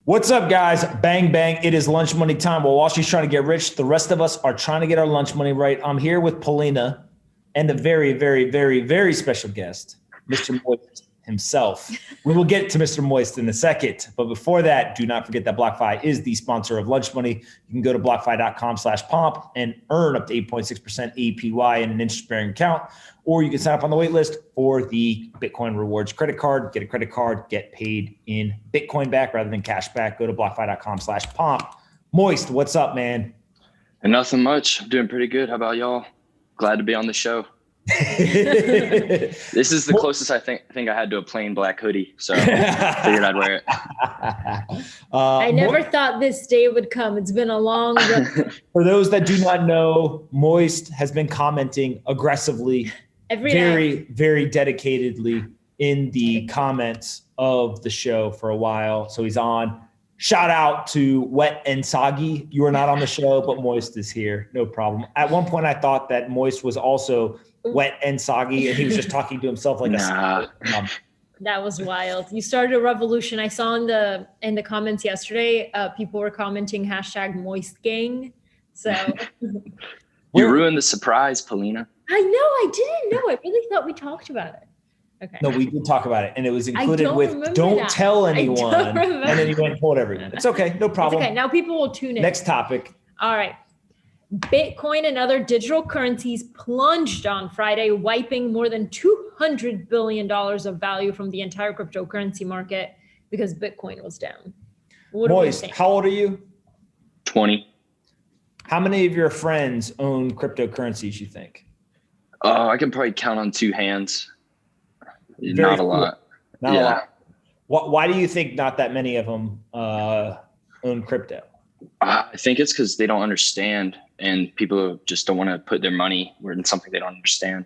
What's up, guys? Bang, bang. It is lunch money time. While Wall Street's trying to get rich, the rest of us are trying to get our lunch money right. I'm here with Polina and a very, very, very, very special guest, Mr. Moist himself. We will get to Mr. Moist in a second. But before that, do not forget that BlockFi is the sponsor of Lunch Money. You can go to blockfi.com/pomp and earn up to 8.6% APY in an interest-bearing account. Or you can sign up on the wait list for the Bitcoin Rewards credit card. Get a credit card, get paid in Bitcoin back rather than cash back. Go to blockfi.com/pomp. Moist, what's up, man? And nothing much. I'm doing pretty good. How about y'all? Glad to be on the show. This is the closest I think I had to a plain black hoodie, so figured I'd wear it. I never thought this day would come. It's been a long road. For those that do not know, Moist has been commenting aggressively, very dedicatedly in the comments of the show for a while. So he's on. Shout out to Wet and Soggy. You are not on the show, but Moist is here. No problem. At one point, I thought that Moist was also wet and soggy, and he was just talking to himself like a That was wild. You started a revolution. I saw in the comments yesterday, people were commenting #MoistGang. So you ruined the surprise, Polina. I know. I didn't know. I really thought we talked about it. Okay. No, we did talk about it, and it was included with "Don't tell anyone," and then you went and told everyone. It's okay, no problem. It's okay. Now people will tune in. Next topic. All right. Bitcoin and other digital currencies plunged on Friday, wiping more than $200 billion of value from the entire cryptocurrency market because Bitcoin was down. Moist, how old are you? 20. How many of your friends own cryptocurrencies, you think? I can probably count on two hands. Not a lot. Not a lot. Why do you think not that many of them own crypto? I think it's because they don't understand, and people just don't want to put their money in something they don't understand.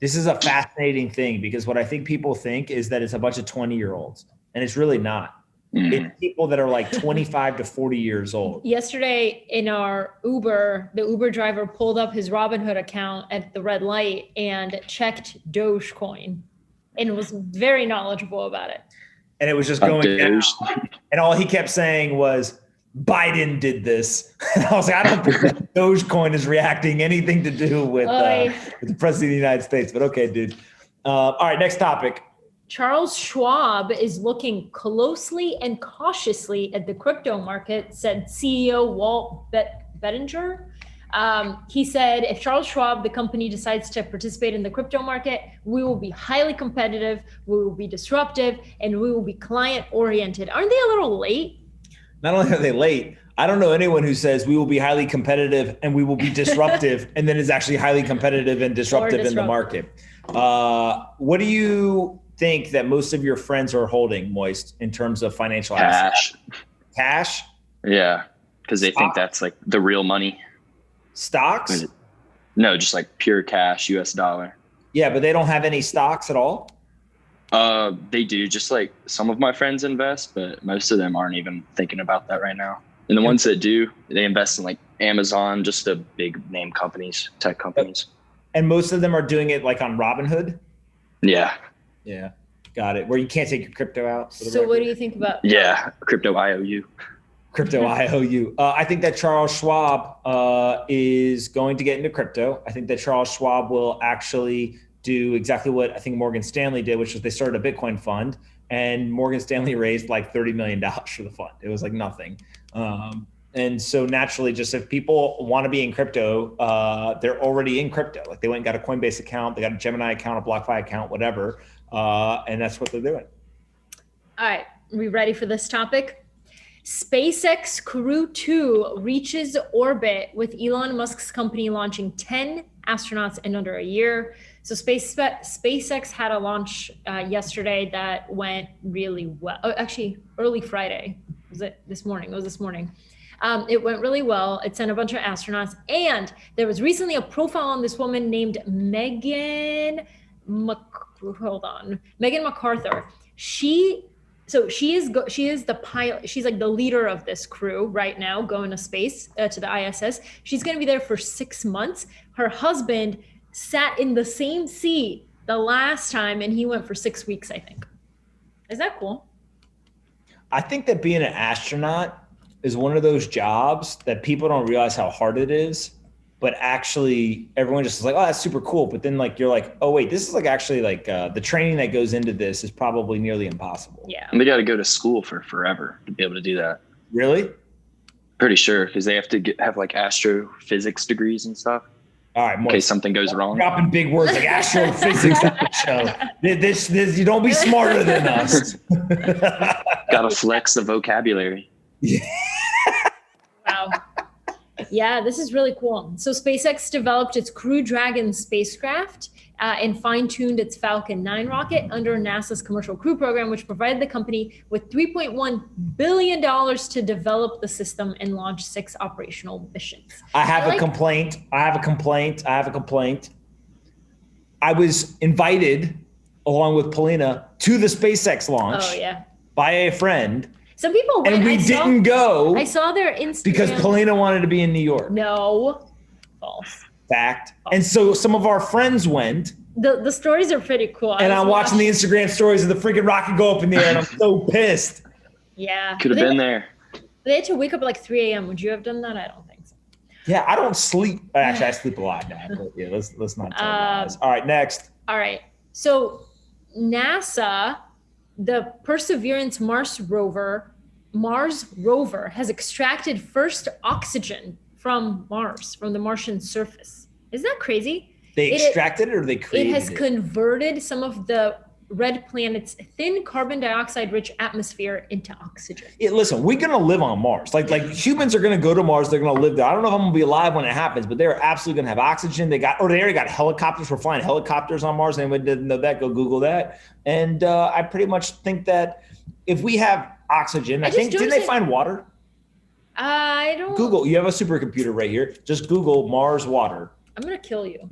This is a fascinating thing because what I think people think is that it's a bunch of 20-year-olds, and it's really not. It's people that are like 25 to 40 years old. Yesterday in our Uber, the Uber driver pulled up his Robinhood account at the red light and checked Dogecoin and was very knowledgeable about it. And it was just going down. And all he kept saying was, Biden did this. And I was like, I don't think that Dogecoin is reacting anything to do with the president of the United States. But okay, dude. All right, next topic. Charles Schwab is looking closely and cautiously at the crypto market, said CEO Walt Bettinger. He said, if Charles Schwab, the company, decides to participate in the crypto market, we will be highly competitive, we will be disruptive, and we will be client-oriented. Aren't they a little late? Not only are they late, I don't know anyone who says we will be highly competitive and we will be disruptive and then is actually highly competitive and disruptive in the market. What do you think that most of your friends are holding, Moist, in terms of financial assets? Cash? Yeah, because they think that's like the real money. Stocks? No, just like pure cash, US dollar. Yeah, but they don't have any stocks at all? They do. Just like some of my friends invest, but most of them aren't even thinking about that right now. And the ones that do, they invest in like Amazon, just the big name companies, tech companies. And most of them are doing it like on Robinhood? Yeah. Yeah. Got it. Where you can't take your crypto out. So what do you think about? Yeah. Crypto IOU. Crypto IOU. I think that Charles Schwab is going to get into crypto. I think that Charles Schwab will actually do exactly what I think Morgan Stanley did, which was they started a Bitcoin fund, and Morgan Stanley raised like $30 million for the fund. It was like nothing. And so naturally, just if people want to be in crypto, they're already in crypto. Like they went and got a Coinbase account, they got a Gemini account, a BlockFi account, whatever. And that's what they're doing. All right. Are we ready for this topic? SpaceX Crew 2 reaches orbit with Elon Musk's company launching 10 astronauts in under a year. So SpaceX had a launch yesterday that went really well. Oh, actually, early Friday. Was it this morning? It was this morning. It went really well. It sent a bunch of astronauts. And there was recently a profile on this woman named Megan MacArthur. She is the pilot. She's like the leader of this crew right now, going to space, to the ISS. She's going to be there for 6 months. Her husband sat in the same seat the last time, and he went for 6 weeks, I think. Is that cool? I think that being an astronaut is one of those jobs that people don't realize how hard it is, but actually everyone just is like, oh, that's super cool. But then like, you're like, oh wait, this is like actually like the training that goes into this is probably nearly impossible. Yeah. And they got to go to school for forever to be able to do that. Really? Pretty sure, because they have to have like astrophysics degrees and stuff. All right, in case something goes wrong. Dropping big words like astrophysics on the show. This, you don't be smarter than us. Got to flex the vocabulary. Wow. Yeah, this is really cool. So SpaceX developed its Crew Dragon spacecraft and fine-tuned its Falcon 9 rocket under NASA's Commercial Crew Program, which provided the company with $3.1 billion to develop the system and launch 6 operational missions. I have a complaint. I was invited, along with Polina, to the SpaceX launch by a friend. Some people went. And we didn't go. I saw their Instagram. Because Polina wanted to be in New York. No. False. Fact. And so some of our friends went. The stories are pretty cool. And I'm watching the Instagram stories of the freaking rocket go up in the air, and I'm so pissed. Yeah. Could have been there. They had to wake up at like 3 a.m. Would you have done that? I don't think so. Yeah, I don't sleep. Actually, I sleep a lot now. But yeah, let's not tell lies. All right, next. All right. So NASA, the Perseverance Mars rover has extracted first oxygen from Mars, from the Martian surface. Isn't that crazy? They extracted it or they created it? It has converted some of the red planet's thin carbon dioxide rich atmosphere into oxygen. Listen, we're going to live on Mars. Like humans are going to go to Mars. They're going to live there. I don't know if I'm going to be alive when it happens, but they're absolutely going to have oxygen. They already got helicopters. We're flying helicopters on Mars. Anyone didn't know that, go Google that. And I pretty much think that if we have oxygen, didn't they find water? I don't. Google. You have a supercomputer right here. Just Google Mars water. I'm going to kill you.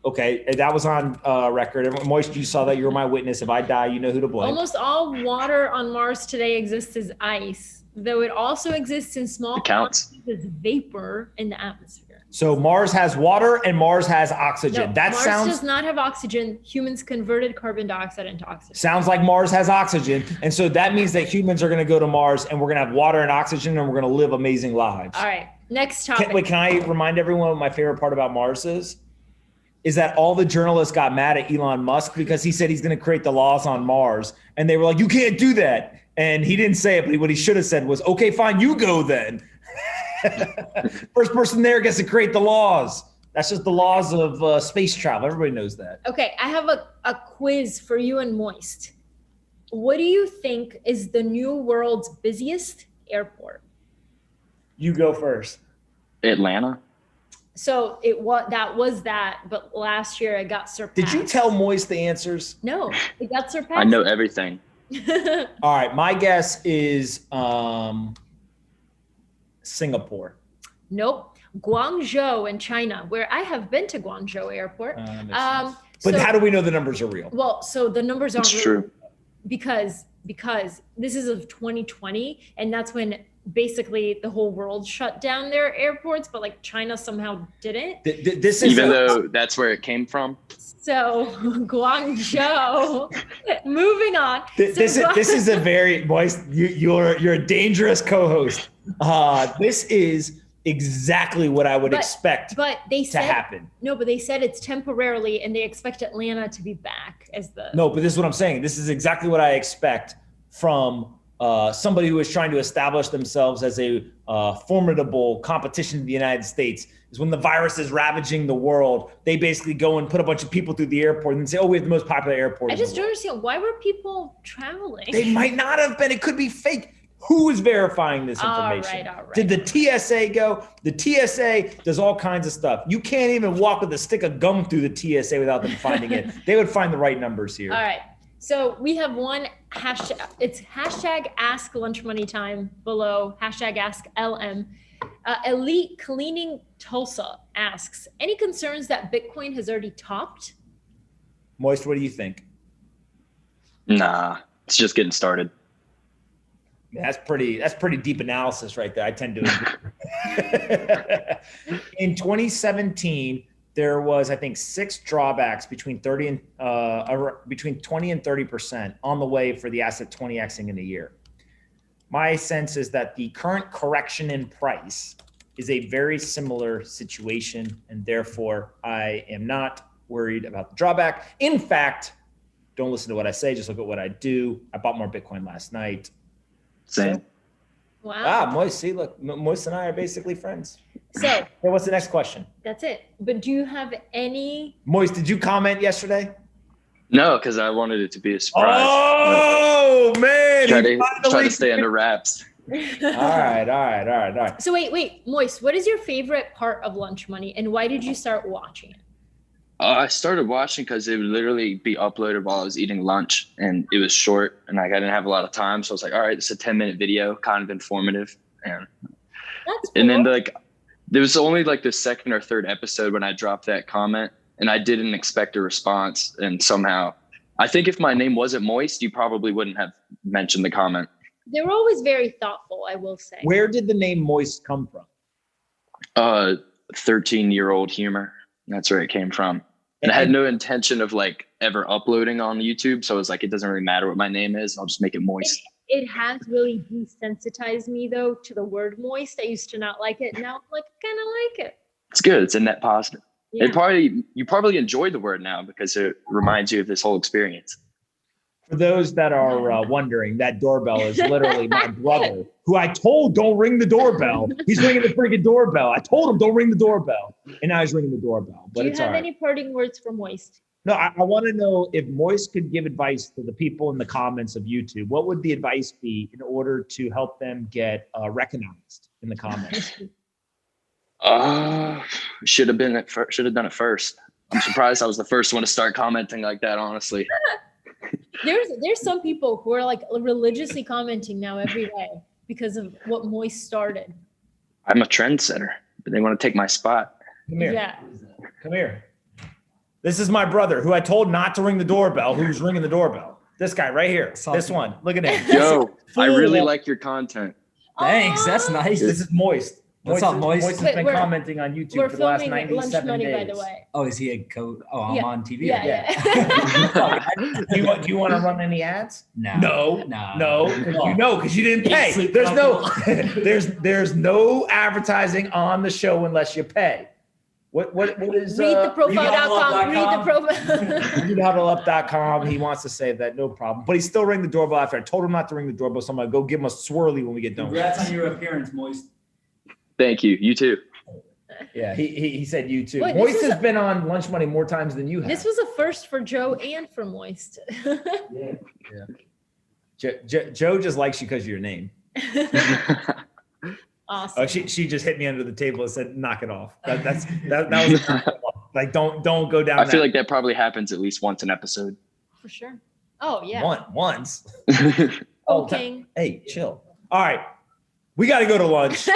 Okay. That was on record. Moist, you saw that. You were my witness. If I die, you know who to blame. Almost all water on Mars today exists as ice, though it also exists in small quantities as vapor in the atmosphere. So Mars has water and Mars has oxygen. No, Mars does not have oxygen. Humans converted carbon dioxide into oxygen. Sounds like Mars has oxygen. And so that means that humans are going to go to Mars and we're going to have water and oxygen and we're going to live amazing lives. All right. Next topic. Can I remind everyone what my favorite part about Mars is? Is that all the journalists got mad at Elon Musk because he said he's going to create the laws on Mars. And they were like, you can't do that. And he didn't say it, but what he should have said was, okay, fine, you go then. First person there gets to create the laws. That's just the laws of space travel. Everybody knows that. Okay, I have a quiz for you and Moist. What do you think is the new world's busiest airport? You go first. Atlanta. So that was that, but last year it got surpassed. Did you tell Moist the answers? No, it got surpassed. I know everything. All right, my guess is Singapore. Nope. Guangzhou in China, where I have been to Guangzhou Airport. But how do we know the numbers are real? Well, so the numbers aren't It's real true. because this is of 2020, and that's when basically the whole world shut down their airports, but like China somehow didn't. This is even though that's where it came from. So Guangzhou. Moving on. This is a very Moist. You're a dangerous co-host. This is exactly what I would expect to happen. No, but they said it's temporarily, and they expect Atlanta to be back as the. No, but this is what I'm saying. This is exactly what I expect from somebody who is trying to establish themselves as a formidable competition to the United States. Is when the virus is ravaging the world, they basically go and put a bunch of people through the airport and say, "Oh, we have the most popular airport." I just don't understand, why were people traveling? They might not have been. It could be fake. Who is verifying this information? All right. Did the TSA go? The TSA does all kinds of stuff. You can't even walk with a stick of gum through the TSA without them finding it. They would find the right numbers here. All right. So we have one hashtag. It's hashtag Ask Lunch Money Time below hashtag ASKLM. Elite Cleaning Tulsa asks, any concerns that Bitcoin has already topped? Moist, what do you think? Nah, it's just getting started. That's pretty deep analysis right there. I tend to agree. In 2017, there was, I think, 6 drawbacks between 20 and 30% on the way for the asset 20xing in a year. my sense is that the current correction in price is a very similar situation, and therefore I am not worried about the drawback. In fact, don't listen to what I say, just look at what I do. I bought more Bitcoin last night. Same. So, Wow. Moist, see, look, Moist and I are basically friends. So Hey, what's the next question? that's it. But do you have any? Moist, did you comment yesterday? No, because I wanted it to be a surprise. Oh, man. Try to stay under wraps. All right. So wait, Moist, what is your favorite part of Lunch Money and why did you start watching it? I started watching because it would literally be uploaded while I was eating lunch, and it was short, and I didn't have a lot of time, so I was like, all right, it's a 10-minute video, kind of informative, That's cool. and then there was only like the second or third episode when I dropped that comment, and I didn't expect a response, and somehow, I think if my name wasn't Moist, you probably wouldn't have mentioned the comment. They were always very thoughtful, I will say. Where did the name Moist come from? 13-year-old humor. That's where it came from. And I had no intention of like ever uploading on YouTube. So I was like, it doesn't really matter what my name is. I'll just make it Moist. It has really desensitized me though to the word moist. I used to not like it. Now I'm like, kind of like it. It's good. It's a net positive. Yeah. You probably enjoy the word now because it reminds you of this whole experience. For those that are wondering, that doorbell is literally my brother, who I told don't ring the doorbell. He's ringing the freaking doorbell. I told him don't ring the doorbell, and now he's ringing the doorbell. But Do you it's all have right. any parting words for Moist? No, I want to know if Moist could give advice to the people in the comments of YouTube. What would the advice be in order to help them get recognized in the comments? Should have done it first. I'm surprised I was the first one to start commenting like that, honestly. There's some people who are like religiously commenting now every day because of what Moist started. I'm a trendsetter, but they want to take my spot. Come here. Yeah. Come here. This is my brother, who I told not to ring the doorbell, who's ringing the doorbell. This guy right here. This one. Look at him. Yo, I really like your content. Thanks, that's nice. This is Moist. What's up, Moist? Moist has Wait, been we're- commenting on YouTube We're for the last filming 97 Lunch Money, days. by the way. Oh, is he a co? Oh, I'm Yeah. on TV. Yeah. Do you want to run any ads? No. No, because you didn't pay. Sleep There's no, comfortable. there's no advertising on the show unless you pay. What is Read the profile.com. Read the readhuddleup.com. profile. readhuddleup.com. He wants to save that, no problem. But he still rang the doorbell after I told him not to ring the doorbell. So I'm gonna go give him a swirly when we get done. Congrats on your appearance, Moist. Thank you. You too. Yeah, he said you too. Wait, this Moist was has been on Lunch Money more times than you have. This was a first for Joe and for Moist. Joe just likes you because of your name. Awesome. Oh, she just hit me under the table and said, "Knock it off." That was like don't go down. I feel like that probably happens at least once an episode. For sure. Oh, yeah. once. Okay. Hey, chill. All right, we got to go to lunch.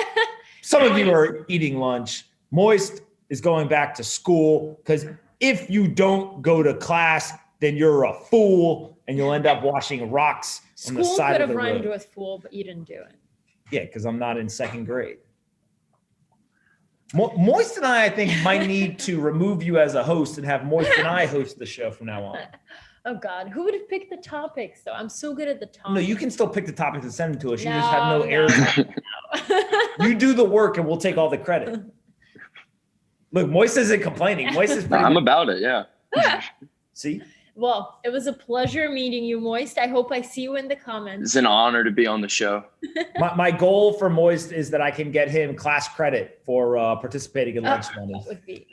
Some of you are eating lunch. Moist is going back to school because if you don't go to class, then you're a fool and you'll end up washing rocks on the School side could of have the rhymed road. with fool, but you didn't do it. Yeah, because I'm not in second grade. Moist and I think, might need to remove you as a host and have Moist and I host the show from now on. Oh God, who would have picked the topics though? I'm so good at the topics. No, you can still pick the topics and send them to us. You just have no No. air. You do the work and we'll take all the credit. Look, Moist isn't complaining. Moist is pretty I'm good. about it. Yeah. See? Well, it was a pleasure meeting you, Moist. I hope I see you in the comments. It's an honor to be on the show. My goal for Moist is that I can get him class credit for participating in Lunch Money. That would be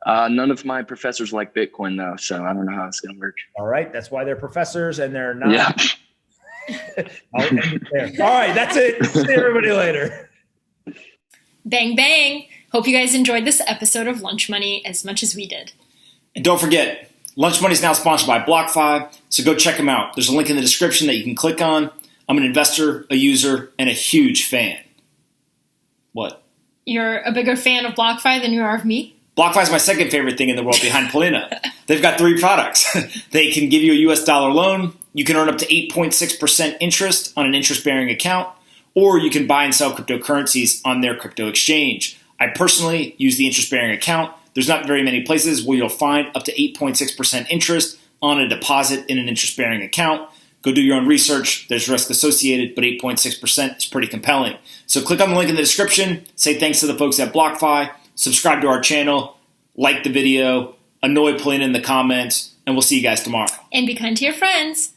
None of my professors like Bitcoin though, so I don't know how it's gonna work. All right. That's why they're professors and they're not. Yeah. I'll end it there. All right. That's it. See everybody later. Bang, bang. Hope you guys enjoyed this episode of Lunch Money as much as we did. And don't forget, Lunch Money is now sponsored by BlockFi, so go check them out. There's a link in the description that you can click on. I'm an investor, a user, and a huge fan. What? You're a bigger fan of BlockFi than you are of me? BlockFi is my second favorite thing in the world behind Polina. They've got 3 products. They can give you a US dollar loan. You can earn up to 8.6% interest on an interest-bearing account, or you can buy and sell cryptocurrencies on their crypto exchange. I personally use the interest-bearing account. There's not very many places where you'll find up to 8.6% interest on a deposit in an interest-bearing account. Go do your own research. There's risk associated, but 8.6% is pretty compelling. So click on the link in the description. Say thanks to the folks at BlockFi. Subscribe to our channel. Like the video. Annoy Polina in the comments. And we'll see you guys tomorrow. And be kind to your friends.